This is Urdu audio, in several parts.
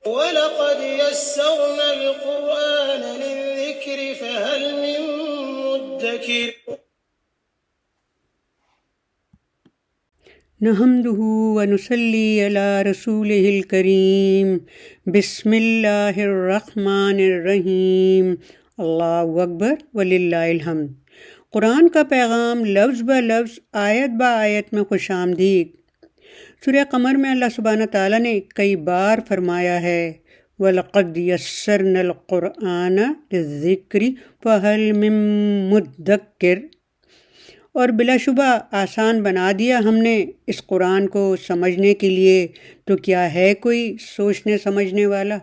وَلَقَدْ يَسَّرْنَا الْقُرْآنَ لِلذِّكْرِ فَهَلْ مِن مُّدَّكِرٍ نحمده ونصلي على رسوله الكريم بسم اللہ الرحمن الرحیم اللہ اکبر وللہ الحمد۔ قرآن کا پیغام لفظ بہ لفظ آیت با آیت میں خوش آمدید۔ سورہ قمر میں اللہ سبحانہ تعالیٰ نے کئی بار فرمایا ہے وَلَقَدْ يَسَّرْنَا الْقُرْآنَ لِلذِّكْرِ فَهَلْ مِن مُّدَّكِرٍ، اور بلا شبہ آسان بنا دیا ہم نے اس قرآن کو سمجھنے کے لیے، تو کیا ہے کوئی سوچنے سمجھنے والا؟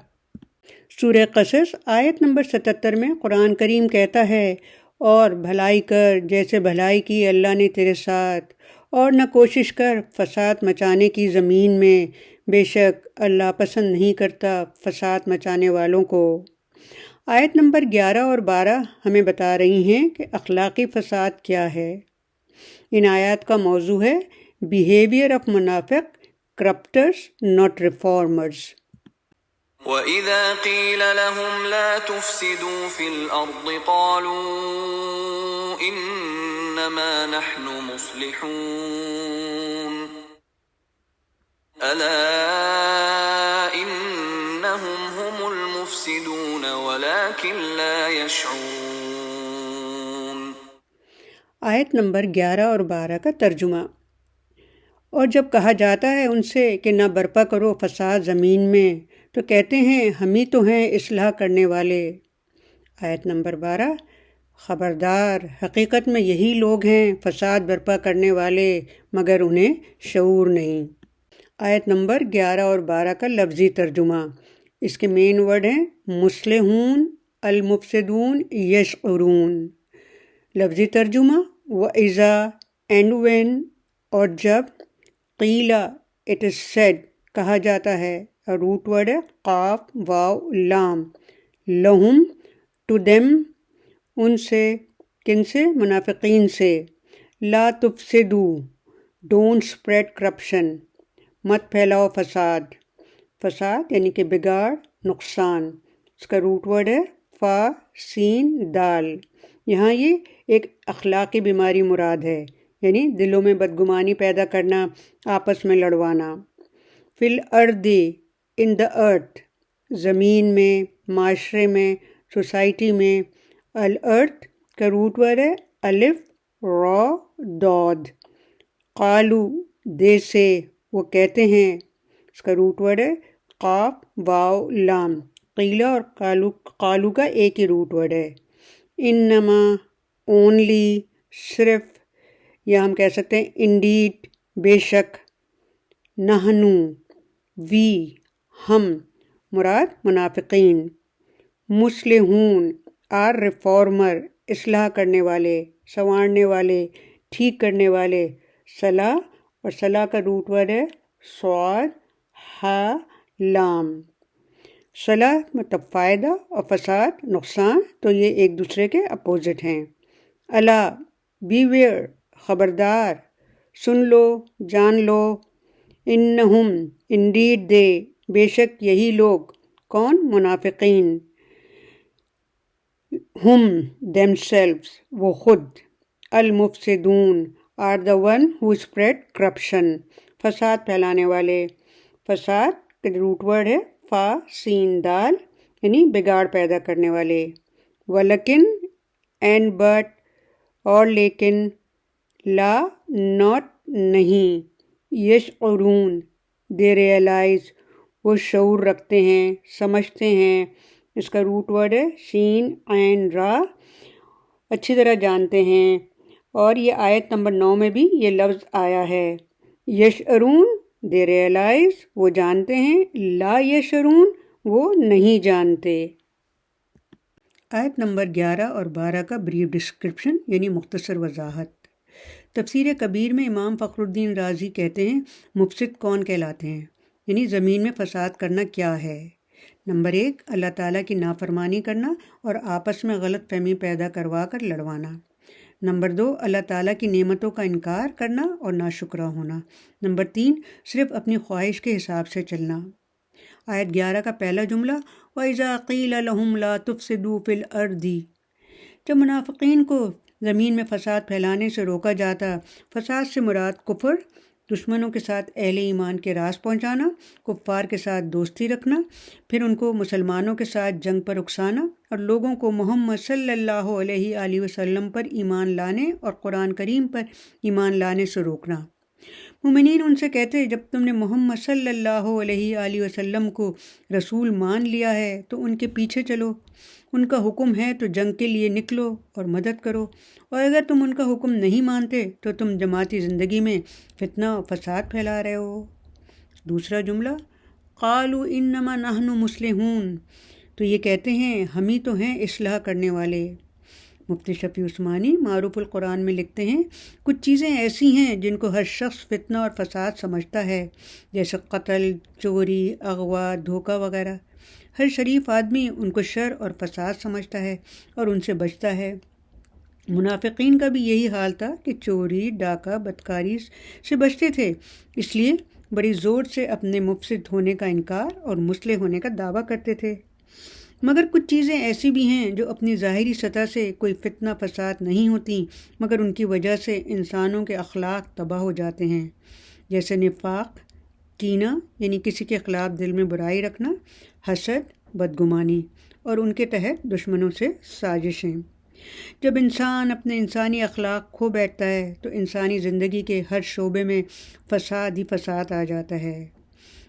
سورہ قصص آیت نمبر 77 میں قرآن کریم کہتا ہے اور بھلائی کر جیسے بھلائی کی اللہ نے تیرے ساتھ، اور نہ کوشش کر فساد مچانے کی زمین میں، بے شک اللہ پسند نہیں کرتا فساد مچانے والوں کو۔ آیت نمبر 11 اور 12 ہمیں بتا رہی ہیں کہ اخلاقی فساد کیا ہے۔ ان آیات کا موضوع ہے بیہیویئر آف منافق، کرپٹرز ناٹ ریفارمرز۔ وَإِذَا قِيلَ لَهُمْ لَا تُفْسِدُوا فِي الْأَرْضِ قَالُوا إِنَّمَا نَحْنُ مُصْلِحُونَ أَلَا إِنَّهُمْ هُمُ الْمُفْسِدُونَ وَلَكِنْ لَا يَشْعُرُونَ۔ آیت نمبر 11 اور 12 کا ترجمہ۔ اور جب کہا جاتا ہے ان سے کہ نہ برپا کرو فساد زمین میں، تو کہتے ہیں ہم ہی تو ہیں اصلاح کرنے والے۔ آیت نمبر 12، خبردار حقیقت میں یہی لوگ ہیں فساد برپا کرنے والے، مگر انہیں شعور نہیں۔ آیت نمبر 11 اور 12 کا لفظی ترجمہ۔ اس کے مین ورڈ ہیں مصلحون، المفسدون، یشعرون۔ لفظی ترجمہ وَإِذَا اینڈ وین، اور جب، قیلا اٹ از سیڈ کہا جاتا ہے، روٹ ورڈ ہے قاف واو لام، لہم ٹو دیم ان سے، کن سے؟ منافقین سے، لا تفسدو ڈونٹ اسپریڈ کرپشن، مت پھیلاؤ فساد، فساد یعنی کہ بگاڑ، نقصان۔ اس کا روٹ ورڈ ہے فا سین دال۔ یہاں یہ ایک اخلاقی بیماری مراد ہے، یعنی دلوں میں بدگمانی پیدا کرنا، آپس میں لڑوانا۔ فی الارض ان دا ارتھ، زمین میں، معاشرے میں، سوسائٹی میں۔ الارتھ کا روٹ ورڈ ہے الف را داد۔ قالو دے سے، وہ کہتے ہیں، اس کا روٹ ورڈ ہے قاف واو لام۔ قیلہ اور قالو کا ایک ہی روٹ ورڈ ہے۔ انما اونلی صرف، یا ہم کہہ سکتے ہیں انڈیڈ بے شک، نحنو وی ہم، مراد منافقین، مصلحون آر ریفارمر اصلاح کرنے والے، سنوارنے والے، ٹھیک کرنے والے۔ صلاح، اور صلاح کا روٹ ورڈ ہے صاد ہا لام۔ صلاح مطلب فائدہ اور فساد نقصان، تو یہ ایک دوسرے کے اپوزٹ ہیں۔ الا بیویئر، خبردار، سن لو، جان لو، انہم انڈیڈ دے، بے شک یہی لوگ، کون؟ منافقین، ہم دیم سیلوز، وہ خود، المفسدون are the one who spread corruption, فساد پھیلانے والے۔ فساد کا روٹ ورڈ ہے فا سین دال، یعنی بگاڑ پیدا کرنے والے۔ ولیکن اینڈ بٹ، اور لیکن، لا ناٹ نہیں، یشعرون دے ریئلائز، وہ شعور رکھتے ہیں، سمجھتے ہیں۔ اس کا روٹ ورڈ ہے شین عین را، اچھی طرح جانتے ہیں۔ اور یہ آیت نمبر 9 میں بھی یہ لفظ آیا ہے، یشعرون دے ریئلائز، وہ جانتے ہیں، لا یشعرون وہ نہیں جانتے۔ آیت نمبر 11 اور 12 کا بریف ڈسکرپشن یعنی مختصر وضاحت۔ تفسیر کبیر میں امام فخر الدین رازی کہتے ہیں مفسد کون کہلاتے ہیں، یعنی زمین میں فساد کرنا کیا ہے۔ نمبر 1، اللہ تعالیٰ کی نافرمانی کرنا اور آپس میں غلط فہمی پیدا کروا کر لڑوانا۔ نمبر 2، اللہ تعالیٰ کی نعمتوں کا انکار کرنا اور ناشکرہ ہونا۔ نمبر 3، صرف اپنی خواہش کے حساب سے چلنا۔ آیت 11 کا پہلا جملہ وَإِذَا قِيلَ لَهُمْ لَا تُفْسِدُوا فِي الْأَرْضِ، جب منافقین کو زمین میں فساد پھیلانے سے روکا جاتا، فساد سے مراد کفر، دشمنوں کے ساتھ اہل ایمان کے راز پہنچانا، کفار کے ساتھ دوستی رکھنا، پھر ان کو مسلمانوں کے ساتھ جنگ پر اکسانا اور لوگوں کو محمد صلی اللہ علیہ وآلہ وسلم پر ایمان لانے اور قرآن کریم پر ایمان لانے سے روکنا۔ مومنین ان سے کہتے جب تم نے محمد صلی اللہ علیہ وآلہ وسلم کو رسول مان لیا ہے تو ان کے پیچھے چلو، ان کا حکم ہے تو جنگ کے لیے نکلو اور مدد کرو، اور اگر تم ان کا حکم نہیں مانتے تو تم جماعتی زندگی میں فتنہ و فساد پھیلا رہے ہو۔ دوسرا جملہ قالوا انما نحن مصلحون، تو یہ کہتے ہیں ہم ہی تو ہیں اصلاح کرنے والے۔ مفتی شفیع عثمانی معروف القرآن میں لکھتے ہیں کچھ چیزیں ایسی ہیں جن کو ہر شخص فتنہ اور فساد سمجھتا ہے، جیسے قتل، چوری، اغوا، دھوکہ وغیرہ۔ ہر شریف آدمی ان کو شر اور فساد سمجھتا ہے اور ان سے بچتا ہے۔ منافقین کا بھی یہی حال تھا کہ چوری، ڈاکہ، بدکاری سے بچتے تھے، اس لیے بڑی زور سے اپنے مفسد ہونے کا انکار اور مصلح ہونے کا دعویٰ کرتے تھے۔ مگر کچھ چیزیں ایسی بھی ہیں جو اپنی ظاہری سطح سے کوئی فتنہ فساد نہیں ہوتی، مگر ان کی وجہ سے انسانوں کے اخلاق تباہ ہو جاتے ہیں، جیسے نفاق، کینہ یعنی کسی کے خلاف دل میں برائی رکھنا، حسد، بدگمانی، اور ان کے تحت دشمنوں سے سازشیں۔ جب انسان اپنے انسانی اخلاق کھو بیٹھتا ہے تو انسانی زندگی کے ہر شعبے میں فساد ہی فساد آ جاتا ہے۔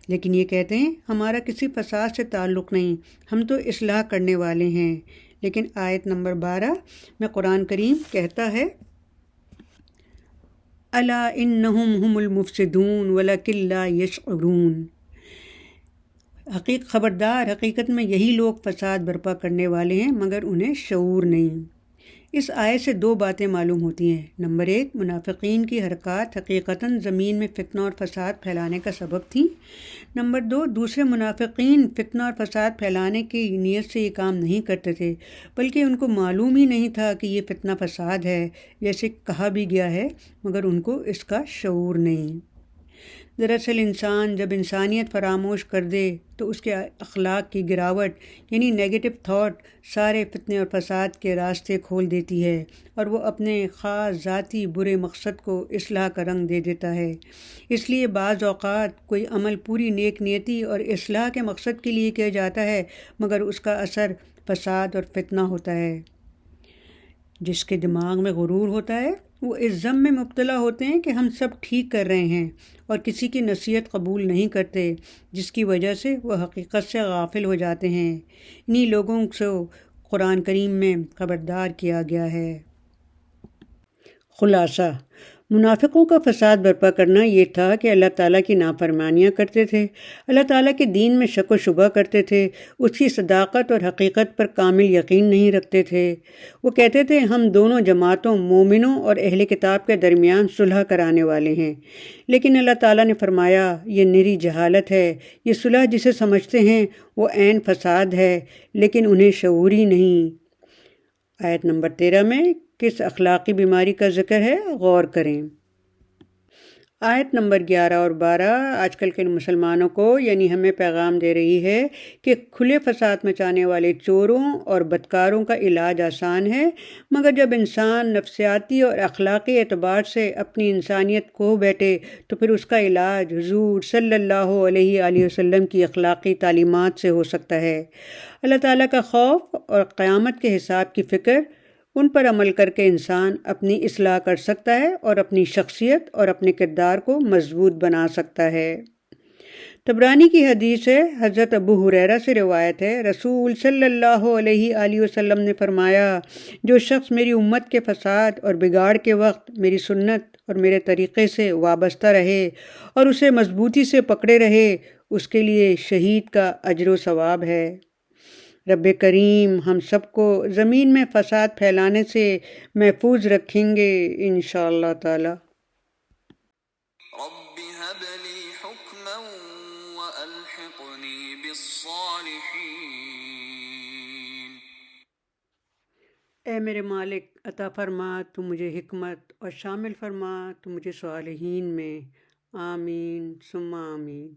لیکن یہ کہتے ہیں ہمارا کسی فساد سے تعلق نہیں، ہم تو اصلاح کرنے والے ہیں۔ لیکن آیت نمبر 12 میں قرآن کریم کہتا ہے الا انہم هم المفسدون ولکن لا یشعرون، حقیقت میں یہی لوگ فساد برپا کرنے والے ہیں مگر انہیں شعور نہیں۔ اس آیت سے دو باتیں معلوم ہوتی ہیں۔ نمبر 1، منافقین کی حرکات حقیقتاً زمین میں فتنہ اور فساد پھیلانے کا سبب تھیں۔ نمبر 2، دوسرے منافقین فتنہ اور فساد پھیلانے کی نیت سے یہ کام نہیں کرتے تھے، بلکہ ان کو معلوم ہی نہیں تھا کہ یہ فتنہ فساد ہے، جیسے کہا بھی گیا ہے، مگر ان کو اس کا شعور نہیں۔ دراصل انسان جب انسانیت فراموش کر دے تو اس کے اخلاق کی گراوٹ یعنی نیگیٹو تھاٹ سارے فتنے اور فساد کے راستے کھول دیتی ہے، اور وہ اپنے خاص ذاتی برے مقصد کو اصلاح کا رنگ دے دیتا ہے۔ اس لیے بعض اوقات کوئی عمل پوری نیک نیتی اور اصلاح کے مقصد کے لیے کیا جاتا ہے، مگر اس کا اثر فساد اور فتنہ ہوتا ہے۔ جس کے دماغ میں غرور ہوتا ہے وہ اس ذم میں مبتلا ہوتے ہیں کہ ہم سب ٹھیک کر رہے ہیں اور کسی کی نصیحت قبول نہیں کرتے، جس کی وجہ سے وہ حقیقت سے غافل ہو جاتے ہیں۔ انہی لوگوں سے قرآن کریم میں خبردار کیا گیا ہے۔ خلاصہ، منافقوں کا فساد برپا کرنا یہ تھا کہ اللہ تعالیٰ کی نافرمانیاں کرتے تھے، اللہ تعالیٰ کے دین میں شک و شبہ کرتے تھے، اس کی صداقت اور حقیقت پر کامل یقین نہیں رکھتے تھے۔ وہ کہتے تھے ہم دونوں جماعتوں مومنوں اور اہل کتاب کے درمیان صلح کرانے والے ہیں، لیکن اللہ تعالیٰ نے فرمایا یہ نری جہالت ہے، یہ صلح جسے سمجھتے ہیں وہ عین فساد ہے، لیکن انہیں شعور ہی نہیں۔ آیت نمبر 13 میں کس اخلاقی بیماری کا ذکر ہے، غور کریں۔ آیت نمبر 11 اور 12 آج کل کے مسلمانوں کو یعنی ہمیں پیغام دے رہی ہے کہ کھلے فساد مچانے والے چوروں اور بدکاروں کا علاج آسان ہے، مگر جب انسان نفسیاتی اور اخلاقی اعتبار سے اپنی انسانیت کھو بیٹھے تو پھر اس کا علاج حضور صلی اللہ علیہ وآلہ وسلم کی اخلاقی تعلیمات سے ہو سکتا ہے۔ اللہ تعالیٰ کا خوف اور قیامت کے حساب کی فکر، ان پر عمل کر کے انسان اپنی اصلاح کر سکتا ہے اور اپنی شخصیت اور اپنے کردار کو مضبوط بنا سکتا ہے۔ طبرانی کی حدیث ہے، حضرت ابو ہریرہ سے روایت ہے، رسول صلی اللہ علیہ وآلہ وسلم نے فرمایا جو شخص میری امت کے فساد اور بگاڑ کے وقت میری سنت اور میرے طریقے سے وابستہ رہے اور اسے مضبوطی سے پکڑے رہے، اس کے لیے شہید کا اجر و ثواب ہے۔ رب کریم ہم سب کو زمین میں فساد پھیلانے سے محفوظ رکھیں گے انشاءاللہ تعالی۔ رب هب لي حكما وألحقني بالصالحين۔ اے میرے مالک عطا فرما تو مجھے حکمت اور شامل فرما تو مجھے صالحین میں، آمین ثم آمین۔